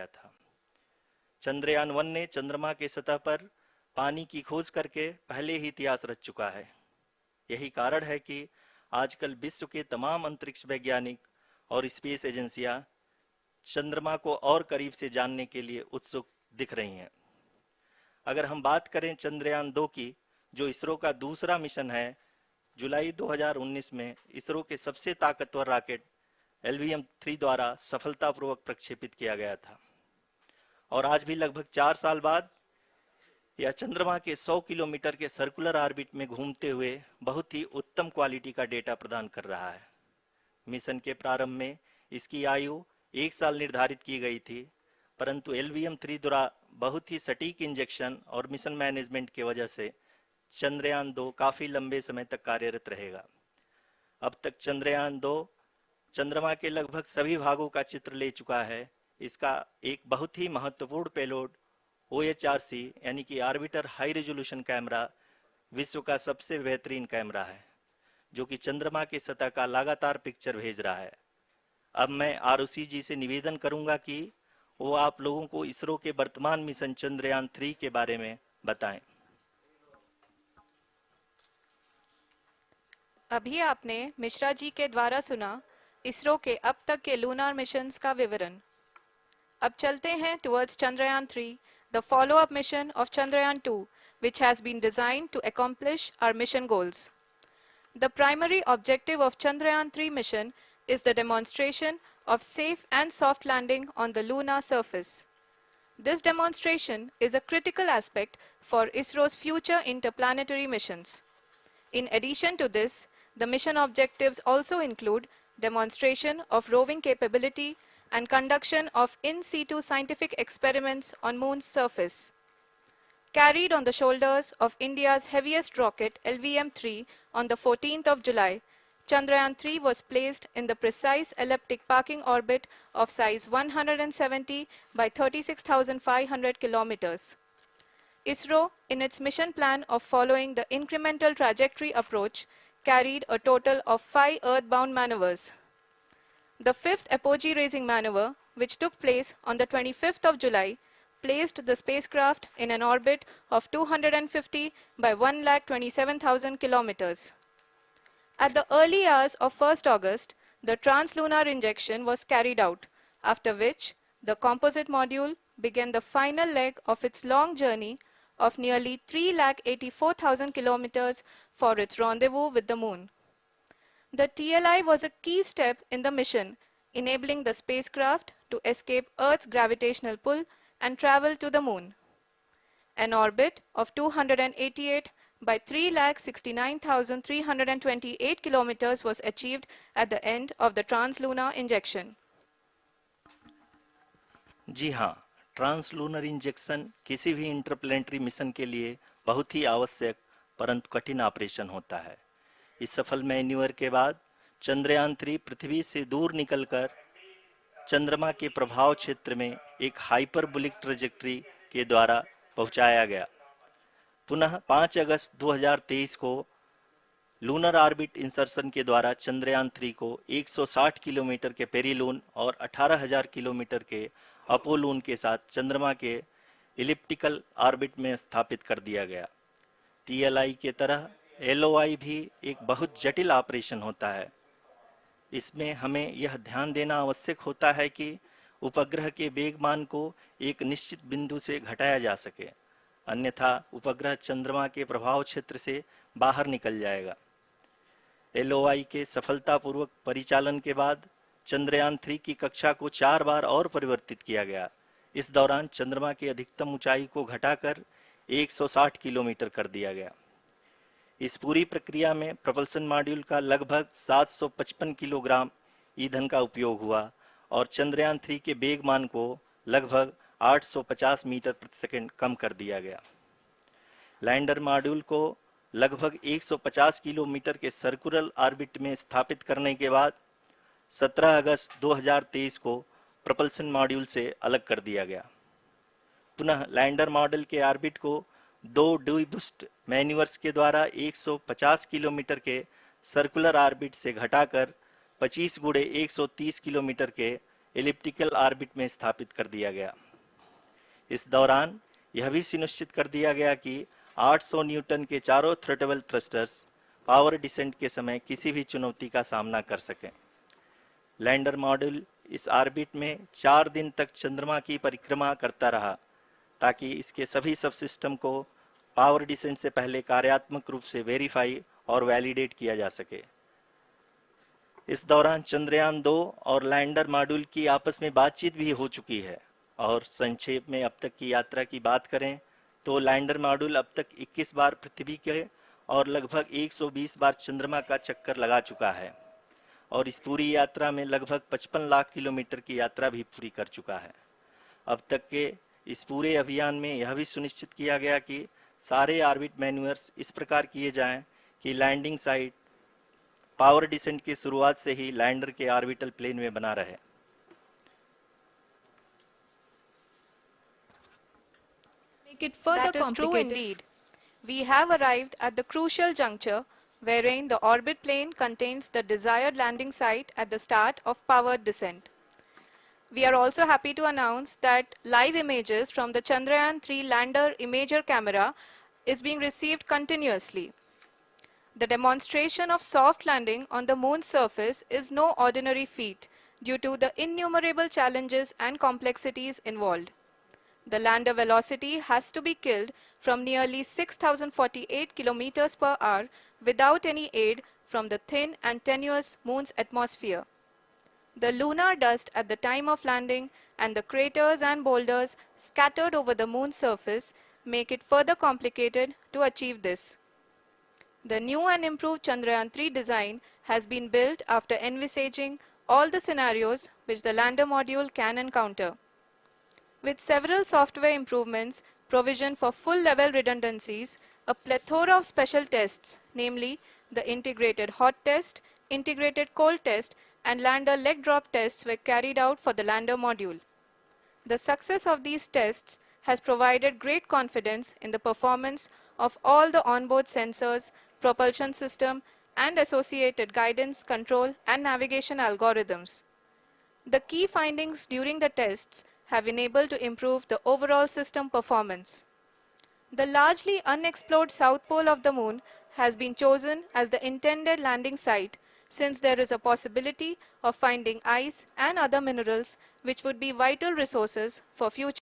गया था। चंद्रयान 1 ने चंद्रमा के सतह पर पानी की खोज करके पहले ही इतिहास रच चुका है। यही कारण है कि आजकल विश्व के तमाम अंतरिक्ष वैज्ञानिक और स्पेस एजेंसियां चंद्रमा को और करीब से जानने के लिए उत्सुक दिख रही हैं। अगर हम बात करें चंद्रयान 2 की, जो इसरो का दूसरा मिशन है, जुलाई 2019 में इसरो के सबसे ताकतवर रॉकेट LVM-3 द्वारा सफलतापूर्वक प्रक्षेपित किया गया था और आज भी लगभग 4 साल बाद यह चंद्रमा के 100 किलोमीटर के सर्कुलर ऑर्बिट में घूमते हुए बहुत ही उत्तम क्वालिटी का डेटा प्रदान कर रहा है। मिशन के प्रारंभ में इसकी आयु 1 साल निर्धारित की गई थी, परंतु LVM-3 द्वारा बहुत ही सटीक इंजेक्शन और मिशन मैनेजमेंट की वजह से चंद्रयान 2 काफी लंबे समय तक कार्यरत रहेगा। अब तक चंद्रयान 2 चंद्रमा के लगभग सभी भागों का चित्र ले चुका है। इसका एक बहुत ही महत्वपूर्ण पेलोड OHRC यानी कि ऑर्बिटर हाई रेजोल्यूशन कैमरा विश्व का सबसे बेहतरीन कैमरा है, जो कि चंद्रमा की सतह का लगातार पिक्चर भेज रहा है। अब मैं ROC जी से निवेदन करूंगा कि वो आप लोगों को इसरो के वर्तमान मिशन चंद्रयान 3 के बारे में बताएं। अभी आपने मिश्रा जी के द्वारा सुना इसरो के अब तक के लूनार मिशंस का विवरण। अब चलते हैं towards Chandrayaan 3, the follow-up mission of Chandrayaan 2, which has been designed to accomplish our mission goals. The primary objective of Chandrayaan 3 mission is the demonstration of safe and soft landing on the lunar surface. This demonstration is a critical aspect for ISRO's future interplanetary missions. In addition to this, the mission objectives also include demonstration of roving capability and conduction of in situ scientific experiments on Moon's surface. Carried on the shoulders of India's heaviest rocket LVM-3 on the 14th of July, Chandrayaan 3 was placed in the precise elliptic parking orbit of size 170 by 36,500 kilometers. ISRO, in its mission plan of following the incremental trajectory approach, carried a total of 5 earthbound maneuvers. The fifth apogee raising maneuver, which took place on the 25th of July, placed the spacecraft in an orbit of 250 by 1,27,000 kilometers. At the early hours of 1st August, the translunar injection was carried out, after which the composite module began the final leg of its long journey of nearly 3,84,000 kilometers for its rendezvous with the Moon. The TLI was a key step in the mission, enabling the spacecraft to escape Earth's gravitational pull and travel to the Moon. An orbit of 288 by 3,69,328 kilometers was achieved at the end of the translunar injection. जी हाँ, translunar injection किसी भी interplanetary mission के लिए बहुत ही आवश्यक परंतु कठिन operation होता है। इस सफल मैन्यूवर के बाद चंद्रयान 3 पृथ्वी से दूर निकलकर चंद्रमा के प्रभाव क्षेत्र में एक हाइपरबोलिक ट्रेजेक्टरी के द्वारा पहुंचाया गया। पुनः 5 अगस्त 2023 को लूनर ऑर्बिट इंसर्शन के द्वारा चंद्रयान 3 को 160 किलोमीटर के पेरीलून और 18,000 किलोमीटर के अपोलून के साथ चंद्रमा के इलिप्टिकल ऑर्बिट में स्थापित कर दिया गया। TLI के तरह LOI भी एक बहुत जटिल ऑपरेशन होता है। इसमें हमें यह ध्यान देना आवश्यक होता है कि उपग्रह के वेगमान को एक निश्चित बिंदु से घटाया जा सके, अन्यथा उपग्रह चंद्रमा के प्रभाव क्षेत्र से बाहर निकल जाएगा। LOI के सफलतापूर्वक परिचालन के बाद चंद्रयान 3 की कक्षा को 4 बार और परिवर्तित किया गया। इस दौरान चंद्रमा की अधिकतम ऊंचाई को घटाकर 160 किलोमीटर कर दिया गया। इस पूरी प्रक्रिया में प्रपल्सन मॉड्यूल का लगभग 755 किलोग्राम ईंधन का उपयोग हुआ और चंद्रयान 3 के वेगमान को लगभग 850 मीटर प्रति सेकंड कम कर दिया गया। लैंडर मॉड्यूल को लगभग 150 किलोमीटर के सर्कुलर ऑर्बिट में स्थापित करने के बाद 17 अगस्त 2023 को प्रपल्सन मॉड्यूल से अलग कर दिया गया। पुनः लैंडर मॉडल के ऑर्बिट को 2 डीबूस्ट मैन्यूवर्स के द्वारा 150 किलोमीटर के सर्कुलर ऑर्बिट से घटाकर 25 × 130 किलोमीटर के एलिप्टिकल ऑर्बिट में स्थापित कर दिया गया। इस दौरान यह भी सुनिश्चित कर दिया गया कि 800 न्यूटन के चारों थ्रोटेबल थ्रस्टर्स पावर डिसेंट के समय किसी भी चुनौती का सामना कर सकें। लैंडर मॉड्यूल इस ऑर्बिट में 4 दिन तक चंद्रमा की परिक्रमा करता रहा ताकि इसके सभी सब सिस्टम को पावर डिसेंट से पहले कार्यात्मक रूप से वेरीफाई और वैलिडेट किया जा सके। इस दौरान चंद्रयान 2 और लैंडर मॉड्यूल की आपस में बातचीत भी हो चुकी है। और संक्षेप में अब तक की यात्रा की बात करें तो लैंडर मॉड्यूल अब तक 21 बार पृथ्वी के और लगभग 120 बार चंद्रमा का चक्कर लगा चुका है और इस पूरी यात्रा में लगभग 55 लाख किलोमीटर की यात्रा भी पूरी कर चुका है। अब तक के इस पूरे अभियान में यह भी सुनिश्चित किया गया कि सारे ऑर्बिट मैन्यूअर्स इस प्रकार किए जाएं कि लैंडिंग साइट पावर डिसेंट की शुरुआत से ही लैंडर के ऑर्बिटल प्लेन में बना रहे। Make it further That is true complicated. indeed. We have arrived at the crucial juncture wherein the orbit plane contains the desired landing site at the start of powered descent. We are also happy to announce that live images from the Chandrayaan-3 lander imager camera is being received continuously. The demonstration of soft landing on the moon's surface is no ordinary feat due to the innumerable challenges and complexities involved. The lander velocity has to be killed from nearly 6,048 kilometers per hour without any aid from the thin and tenuous moon's atmosphere. The lunar dust at the time of landing and the craters and boulders scattered over the moon's surface make it further complicated to achieve this. The new and improved Chandrayaan-3 design has been built after envisaging all the scenarios which the lander module can encounter. With several software improvements, provision for full-level redundancies, a plethora of special tests, namely the integrated hot test, integrated cold test, and lander leg drop tests were carried out for the lander module. The success of these tests has provided great confidence in the performance of all the onboard sensors, propulsion system, and associated guidance, control, and navigation algorithms. The key findings during the tests have enabled to improve the overall system performance. The largely unexplored south pole of the moon has been chosen as the intended landing site since there is a possibility of finding ice and other minerals which would be vital resources for future